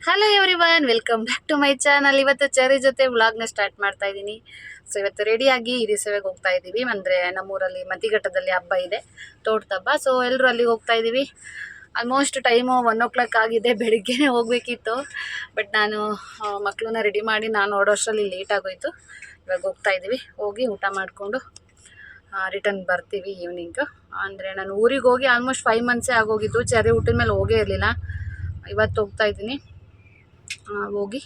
Hello everyone, welcome back to my channel. ಇವತ್ತು Cherry ಜೊತೆ ವ್ಲಾಗ್ನ ಸ್ಟಾರ್ಟ್ ಮಾಡ್ತಾ ಇದ್ದೀನಿ. ಸೊ ಇವತ್ತು ರೆಡಿಯಾಗಿ ಹಿರಿ ಸೇವೆಗೆ ಹೋಗ್ತಾ ಇದ್ದೀವಿ. ಅಂದರೆ ನಮ್ಮೂರಲ್ಲಿ ಮತಿಘಟ್ಟದಲ್ಲಿ ಹಬ್ಬ ಇದೆ, ತೋಟದ ಹಬ್ಬ. ಸೊ ಎಲ್ಲರೂ ಅಲ್ಲಿಗೆ ಹೋಗ್ತಾ ಇದ್ದೀವಿ. ಆಲ್ಮೋಸ್ಟ್ ಟೈಮು 1 o'clock ಆಗಿದೆ. ಬೆಳಿಗ್ಗೆನೇ ಹೋಗಬೇಕಿತ್ತು, ಬಟ್ ನಾನು ಮಕ್ಕಳನ್ನ ರೆಡಿ ಮಾಡಿ ನಾನು ಓಡೋಷ್ಟರಲ್ಲಿ ಲೇಟ್ ಆಗೋಯಿತು. ಇವಾಗ ಹೋಗ್ತಾ ಇದ್ದೀವಿ. ಹೋಗಿ ಊಟ ಮಾಡಿಕೊಂಡು ರಿಟರ್ನ್ ಬರ್ತೀವಿ ಈವ್ನಿಂಗು. ಅಂದರೆ ನಾನು ಊರಿಗೆ ಹೋಗಿ ಆಲ್ಮೋಸ್ಟ್ 5 months ಆಗೋಗಿದ್ದು. ಚೆರಿ ಊಟದ ಮೇಲೆ ಹೋಗೇ ಇರಲಿಲ್ಲ. ಇವತ್ತು ಹೋಗ್ತಾ ಇದ್ದೀನಿ. ಹೋಗಿ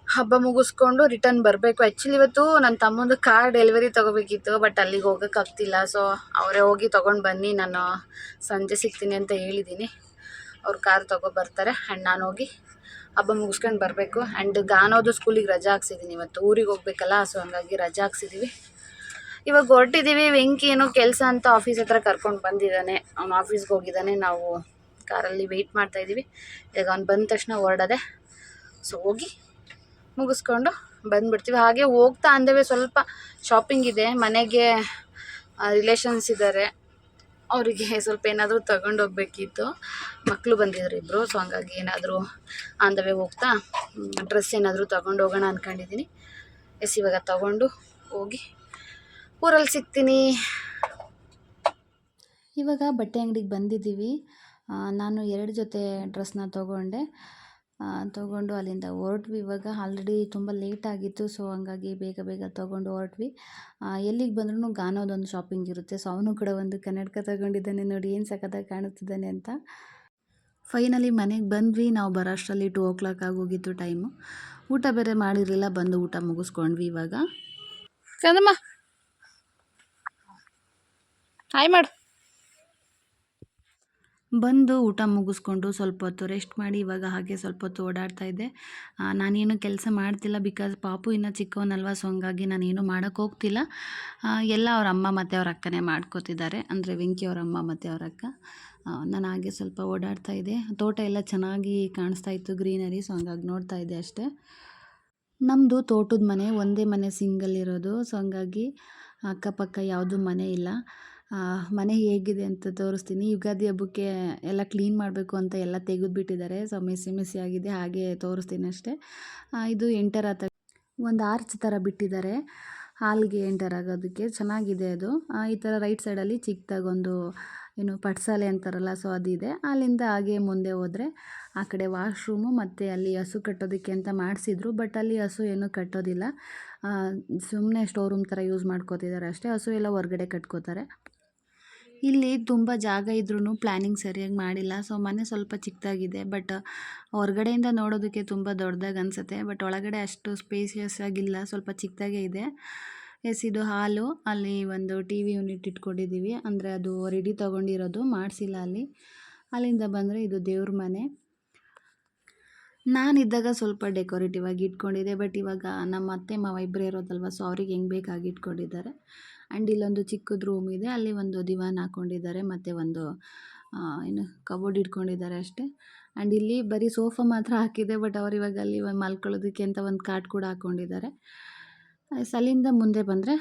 ಹಬ್ಬ ಮುಗಿಸ್ಕೊಂಡು ರಿಟರ್ನ್ ಬರಬೇಕು. ಆ್ಯಕ್ಚುಲಿ ಇವತ್ತು ನನ್ನ ತಮ್ಮಂದು ಕಾರ್ ಡೆಲಿವರಿ ತೊಗೋಬೇಕಿತ್ತು, ಬಟ್ ಅಲ್ಲಿಗೆ ಹೋಗೋಕ್ಕಾಗ್ತಿಲ್ಲ. ಸೊ ಅವರೇ ಹೋಗಿ ತೊಗೊಂಡು ಬನ್ನಿ, ನಾನು ಸಂಜೆ ಸಿಗ್ತೀನಿ ಅಂತ ಹೇಳಿದ್ದೀನಿ. ಅವ್ರು ಕಾರ್ ತೊಗೊಬರ್ತಾರೆ. ಆ್ಯಂಡ್ ನಾನು ಹೋಗಿ ಹಬ್ಬ ಮುಗಿಸ್ಕೊಂಡು ಬರಬೇಕು. ಆ್ಯಂಡ್ ಗಾನೋದು ಸ್ಕೂಲಿಗೆ ರಜಾ ಹಾಕ್ಸಿದ್ದೀನಿ. ಇವತ್ತು ಊರಿಗೆ ಹೋಗ್ಬೇಕಲ್ಲ, ಸೊ ಹಂಗಾಗಿ ರಜಾ ಹಾಕ್ಸಿದ್ದೀವಿ. ಇವಾಗ ಹೊರಟಿದ್ದೀವಿ. ವೆಂಕಿ ಏನೋ ಕೆಲಸ ಅಂತ ಆಫೀಸ್ ಹತ್ರ ಕರ್ಕೊಂಡು ಬಂದಿದ್ದಾನೆ. ಅವ್ನು ಆಫೀಸ್ಗೆ ಹೋಗಿದ್ದಾನೆ. ನಾವು ಕಾರಲ್ಲಿ ವೆಯ್ಟ್ ಮಾಡ್ತಾಯಿದ್ದೀವಿ. ಈಗ ಅವ್ನು ಬಂದ ತಕ್ಷಣ ಹೊರಡದೆ. ಸೊ ಹೋಗಿ ಮುಗಿಸ್ಕೊಂಡು ಬಂದುಬಿಡ್ತೀವಿ. ಹಾಗೆ ಹೋಗ್ತಾ ಅಂದೇವೆ ಸ್ವಲ್ಪ ಶಾಪಿಂಗ್ ಇದೆ. ಮನೆಗೆ ರಿಲೇಷನ್ಸ್ ಇದ್ದಾರೆ, ಅವರಿಗೆ ಸ್ವಲ್ಪ ಏನಾದರೂ ತಗೊಂಡು ಹೋಗ್ಬೇಕಿತ್ತು. ಮಕ್ಕಳು ಬಂದಿದ್ರು ಇಬ್ಬರು. ಸೊ ಹಂಗಾಗಿ ಏನಾದರೂ ಅಂದವೇ ಹೋಗ್ತಾ ಡ್ರೆಸ್ ಏನಾದರೂ ತೊಗೊಂಡು ಹೋಗೋಣ ಅಂದ್ಕೊಂಡಿದ್ದೀನಿ. ಇವಾಗ ತೊಗೊಂಡು ಹೋಗಿ ಊರಲ್ಲಿ ಸಿಗ್ತೀನಿ. ಇವಾಗ ಬಟ್ಟೆ ಅಂಗಡಿಗೆ ಬಂದಿದ್ದೀವಿ. ನಾನು 2 ಜೊತೆ ಡ್ರೆಸ್ನ ತೊಗೊಂಡು ಅಲ್ಲಿಂದ ಹೊರಟ್ವಿ. ಇವಾಗ ಆಲ್ರೆಡಿ ತುಂಬ ಲೇಟ್ ಆಗಿತ್ತು. ಸೊ ಹಂಗಾಗಿ ಬೇಗ ಬೇಗ ತೊಗೊಂಡು ಹೊರಟ್ವಿ. ಎಲ್ಲಿಗೆ ಬಂದ್ರೂ ಗಾನೋದೊಂದು ಶಾಪಿಂಗ್ ಇರುತ್ತೆ. ಸೊ ಅವನು ಕೂಡ ಒಂದು ಕನ್ನಡಕ ತೊಗೊಂಡಿದ್ದಾನೆ. ನೋಡಿ ಏನು ಸಖತ್ತಾಗಿ ಕಾಣುತ್ತಿದ್ದಾನೆ ಅಂತ. ಫೈನಲಿ ಮನೆಗೆ ಬಂದ್ವಿ. ನಾವು ಬರೋಷ್ಟರಲ್ಲಿ 2 o'clock ಆಗೋಗಿತ್ತು ಟೈಮು. ಊಟ ಬೇರೆ ಮಾಡಿರಲಿಲ್ಲ. ಬಂದು ಊಟ ಮುಗಿಸ್ಕೊಂಡ್ವಿ. ಇವಾಗ ಕಂದಮ್ಮ ಹಾಯ್ ಮಾಡು. ಬಂದು ಊಟ ಮುಗಿಸ್ಕೊಂಡು ಸ್ವಲ್ಪ ಹೊತ್ತು ರೆಸ್ಟ್ ಮಾಡಿ ಇವಾಗ ಹಾಗೆ ಸ್ವಲ್ಪ ಹೊತ್ತು ಓಡಾಡ್ತಾ ಇದ್ದೆ. ನಾನೇನು ಕೆಲಸ ಮಾಡ್ತಿಲ್ಲ, ಬಿಕಾಸ್ ಪಾಪು ಇನ್ನೂ ಚಿಕ್ಕವನಲ್ವ. ಸೊ ಹಂಗಾಗಿ ನಾನೇನು ಮಾಡೋಕ್ಕೆ ಹೋಗ್ತಿಲ್ಲ. ಎಲ್ಲ ಅವ್ರ ಅಮ್ಮ ಮತ್ತು ಅವ್ರ ಅಕ್ಕನೇ ಮಾಡ್ಕೋತಿದ್ದಾರೆ. ಅಂದರೆ ವೆಂಕಿ ಅವ್ರ ಅಮ್ಮ ಮತ್ತು ಅವ್ರ ಅಕ್ಕ. ನಾನು ಹಾಗೆ ಸ್ವಲ್ಪ ಓಡಾಡ್ತಾ ಇದ್ದೆ. ತೋಟ ಎಲ್ಲ ಚೆನ್ನಾಗಿ ಕಾಣಿಸ್ತಾ ಇತ್ತು, ಗ್ರೀನರಿ. ಸೊ ಹಂಗಾಗಿ ನೋಡ್ತಾ ಇದ್ದೆ ಅಷ್ಟೇ. ನಮ್ಮದು ತೋಟದ ಮನೆ, ಒಂದೇ ಮನೆ ಸಿಂಗಲ್ ಇರೋದು. ಸೊ ಹಂಗಾಗಿ ಅಕ್ಕಪಕ್ಕ ಯಾವುದೂ ಮನೆ ಇಲ್ಲ. ಮನೆ ಹೇಗಿದೆ ಅಂತ ತೋರಿಸ್ತೀನಿ. ಯುಗಾದಿ ಹಬ್ಬಕ್ಕೆ ಎಲ್ಲ ಕ್ಲೀನ್ ಮಾಡಬೇಕು ಅಂತ ಎಲ್ಲ ತೆಗೆದುಬಿಟ್ಟಿದ್ದಾರೆ. ಸೊ ಮೆಸ್ಸಿ ಆಗಿದೆ, ಹಾಗೆ ತೋರಿಸ್ತೀನಿ ಅಷ್ಟೇ. ಇದು ಎಂಟರ್ ಆತ ಒಂದು ಆರ್ಚ್ ಥರ ಬಿಟ್ಟಿದ್ದಾರೆ ಹಾಲ್ಗೆ ಎಂಟರ್ ಆಗೋದಕ್ಕೆ. ಚೆನ್ನಾಗಿದೆ ಅದು. ಈ ಥರ ರೈಟ್ ಸೈಡಲ್ಲಿ ಚಿಕ್ಕದಾಗೊಂದು ಏನು ಪಟ್ಸಾಲೆ ಅಂತಾರಲ್ಲ, ಸೊ ಅದಿದೆ. ಅಲ್ಲಿಂದ ಹಾಗೆ ಮುಂದೆ ಹೋದರೆ ಆ ಕಡೆ ವಾಶ್ರೂಮು, ಮತ್ತು ಅಲ್ಲಿ ಹಸು ಕಟ್ಟೋದಕ್ಕೆ ಅಂತ ಮಾಡಿಸಿದ್ರು. ಬಟ್ ಅಲ್ಲಿ ಹಸು ಏನೂ ಕಟ್ಟೋದಿಲ್ಲ, ಸುಮ್ಮನೆ ಸ್ಟೋರ್ ರೂಮ್ ಥರ ಯೂಸ್ ಮಾಡ್ಕೋತಿದ್ದಾರೆ ಅಷ್ಟೇ. ಹಸು ಎಲ್ಲ ಹೊರಗಡೆ ಕಟ್ಕೋತಾರೆ. ಇಲ್ಲಿ ತುಂಬ ಜಾಗ ಇದ್ರೂ ಪ್ಲ್ಯಾನಿಂಗ್ ಸರಿಯಾಗಿ ಮಾಡಿಲ್ಲ. ಸೊ ಮನೆ ಸ್ವಲ್ಪ ಚಿಕ್ಕದಾಗಿದೆ, ಬಟ್ ಹೊರಗಡೆಯಿಂದ ನೋಡೋದಕ್ಕೆ ತುಂಬ ದೊಡ್ಡದಾಗಿ ಅನಿಸುತ್ತೆ. ಬಟ್ ಒಳಗಡೆ ಅಷ್ಟು ಸ್ಪೇಸಿಯಸ್ ಆಗಿಲ್ಲ, ಸ್ವಲ್ಪ ಚಿಕ್ಕದಾಗೇ ಇದೆ. ಇದು ಹಾಲು. ಅಲ್ಲಿ ಒಂದು TV ಯೂನಿಟ್ ಇಟ್ಕೊಂಡಿದ್ದೀವಿ. ಅಂದರೆ ಅದು ರೆಡಿ ತೊಗೊಂಡಿರೋದು, ಮಾಡಿಸಿಲ್ಲ ಅಲ್ಲಿ. ಅಲ್ಲಿಂದ ಬಂದರೆ ಇದು ದೇವ್ರ ಮನೆ. ನಾನಿದ್ದಾಗ ಸ್ವಲ್ಪ ಡೆಕೋರೇಟಿವ್ ಆಗಿ ಇಟ್ಕೊಂಡಿದ್ದೆ, ಬಟ್ ಇವಾಗ ನಮ್ಮ ಅತ್ತೆ ಮಾವ ಇಬ್ಬರೇ ಇರೋದಲ್ವ. ಸೊ ಅವ್ರಿಗೆ ಹೆಂಗೆ ಬೇಕಾಗಿ ಇಟ್ಕೊಂಡಿದ್ದಾರೆ. ಆ್ಯಂಡ್ ಇಲ್ಲೊಂದು ಚಿಕ್ಕದು ರೂಮ್ ಇದೆ, ಅಲ್ಲಿ ಒಂದು ದಿವಾನ್ ಹಾಕ್ಕೊಂಡಿದ್ದಾರೆ, ಮತ್ತು ಒಂದು ಏನು ಕಬೋರ್ಡ್ ಇಟ್ಕೊಂಡಿದ್ದಾರೆ ಅಷ್ಟೇ. ಆ್ಯಂಡ್ ಇಲ್ಲಿ ಬರೀ ಸೋಫಾ ಮಾತ್ರ ಹಾಕಿದೆ, ಬಟ್ ಅವ್ರು ಇವಾಗ ಅಲ್ಲಿ ಮಲ್ಕೊಳ್ಳೋದಕ್ಕೆ ಅಂತ ಒಂದು ಕಾಟ್ ಕೂಡ ಹಾಕ್ಕೊಂಡಿದ್ದಾರೆ. ಅಲ್ಲಿಂದ ಮುಂದೆ ಬಂದರೆ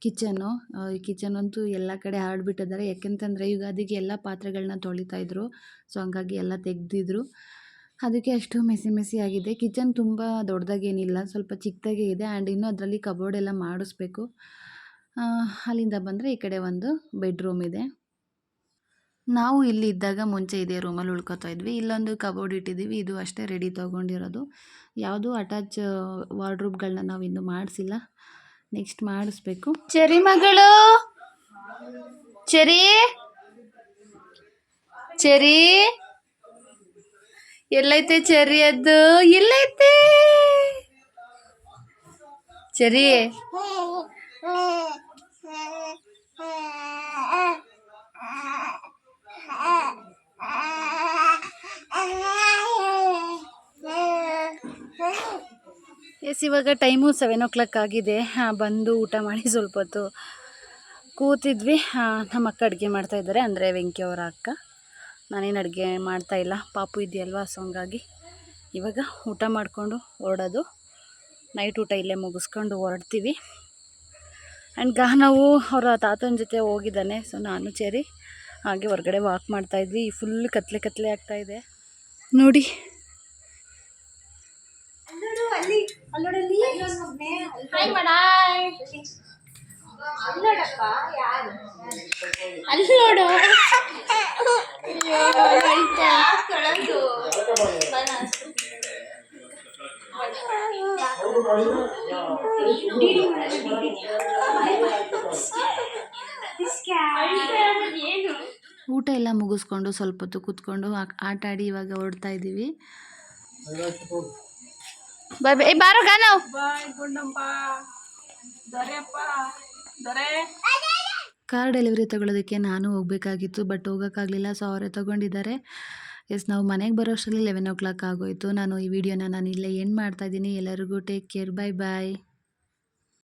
ಕಿಚನ್ನು. ಈ ಕಿಚನ್ ಅಂತೂ ಎಲ್ಲ ಕಡೆ ಹರಡ್ಬಿಟ್ಟಿದ್ದಾರೆ. ಯಾಕೆಂತಂದರೆ ಯುಗಾದಿಗೆ ಎಲ್ಲ ಪಾತ್ರೆಗಳನ್ನ ತೊಳಿತಾಯಿದ್ರು. ಸೊ ಹಂಗಾಗಿ ಎಲ್ಲ ತೆಗೆದಿದ್ರು, ಅದಕ್ಕೆ ಅಷ್ಟು ಮೆಸ್ಸಿ ಆಗಿದೆ. ಕಿಚನ್ ತುಂಬ ದೊಡ್ಡದಾಗೇನಿಲ್ಲ, ಸ್ವಲ್ಪ ಚಿಕ್ಕದಾಗೇ ಇದೆ. ಆ್ಯಂಡ್ ಇನ್ನೂ ಅದರಲ್ಲಿ ಕಬೋರ್ಡ್ ಎಲ್ಲ ಮಾಡಿಸ್ಬೇಕು. ಅಲ್ಲಿಂದ ಬಂದರೆ ಈ ಕಡೆ ಒಂದು ಬೆಡ್ರೂಮ್ ಇದೆ. ನಾವು ಇಲ್ಲಿ ಇದ್ದಾಗ ಮುಂಚೆ ಇದೇ ರೂಮಲ್ಲಿ ಉಳ್ಕೊತಾ ಇದ್ವಿ. ಇಲ್ಲೊಂದು ಕಬೋರ್ಡ್ ಇಟ್ಟಿದ್ದೀವಿ, ಇದು ಅಷ್ಟೇ ರೆಡಿ ತೊಗೊಂಡಿರೋದು. ಯಾವುದೂ ಅಟ್ಯಾಚ್ ವಾರ್ಡ್ರೋಬ್ಗಳನ್ನ ನಾವು ಇನ್ನೂ ಮಾಡಿಸಿಲ್ಲ, ನೆಕ್ಸ್ಟ್ ಮಾಡಿಸ್ಬೇಕು. ಚೆರಿ ಮಗಳು, ಚೆರಿ ಚೆರಿ ಎಲ್ಲೈತೆ? ಚೆರಿ ಅದು ಎಲ್ಲೈತೆ? ಚೆರಿ ಇವಾಗ ಟೈಮು 7 o'clock ಆಗಿದೆ. ಬಂದು ಊಟ ಮಾಡಿ ಸ್ವಲ್ಪ ಹೊತ್ತು ಕೂತಿದ್ವಿ. ನಮ್ಮ ಅಕ್ಕ ಅಡುಗೆ ಮಾಡ್ತಾಯಿದ್ದಾರೆ, ಅಂದರೆ ವೆಂಕಿ ಅವರ ಅಕ್ಕ. ನಾನೇನು ಅಡುಗೆ ಮಾಡ್ತಾಯಿಲ್ಲ, ಪಾಪು ಇದೆಯಲ್ವ. ಸೊ ಹಂಗಾಗಿ ಇವಾಗ ಊಟ ಮಾಡಿಕೊಂಡು ಹೊರಡೋದು. ನೈಟ್ ಊಟ ಇಲ್ಲೇ ಮುಗಿಸ್ಕೊಂಡು ಹೊರಡ್ತೀವಿ. ಆ್ಯಂಡ್ ಗಾನವು ಅವರ ತಾತನ ಜೊತೆ ಹೋಗಿದ್ದಾನೆ. ಸೊ ನಾನು ಚೆರಿ ಹಾಗೆ ಹೊರಗಡೆ ವಾಕ್ ಮಾಡ್ತಾಯಿದ್ವಿ. ಫುಲ್ ಕತ್ಲೆ ಆಗ್ತಾಯಿದೆ ನೋಡಿ. ಹಾಯ್ ಮಾಡಾಯ್. ಅಲ್ಲಿ ನೋಡು. ಊಟ ಎಲ್ಲ ಮುಗಿಸ್ಕೊಂಡು ಸ್ವಲ್ಪ ಹೊತ್ತು ಕೂತ್ಕೊಂಡು ಆಟ ಆಡಿ ಇವಾಗ ಹೊರಡ್ತಾ ಇದ್ದೀವಿ. ಬಾಯ್ ಬಾರೋ ಗಾನವ್. ಕಾರ್ ಡೆಲಿವರಿ ತಗೊಳ್ಳೋದಕ್ಕೆ ನಾನು ಹೋಗಬೇಕಾಗಿತ್ತು, ಬಟ್ ಹೋಗೋಕ್ಕಾಗಲಿಲ್ಲ. ಸೊ ಅವರೇ ತೊಗೊಂಡಿದ್ದಾರೆ. ನಾವು ಮನೆಗೆ ಬರೋ ಅಷ್ಟರಲ್ಲಿ 11 o'clock ಆಗೋಯಿತು. ನಾನು ಈ ವಿಡಿಯೋನ ಇಲ್ಲೇ ಎಂಡ್ ಮಾಡ್ತಾಯಿದ್ದೀನಿ. ಎಲ್ಲರಿಗೂ ಟೇಕ್ ಕೇರ್, ಬಾಯ್ ಬಾಯ್.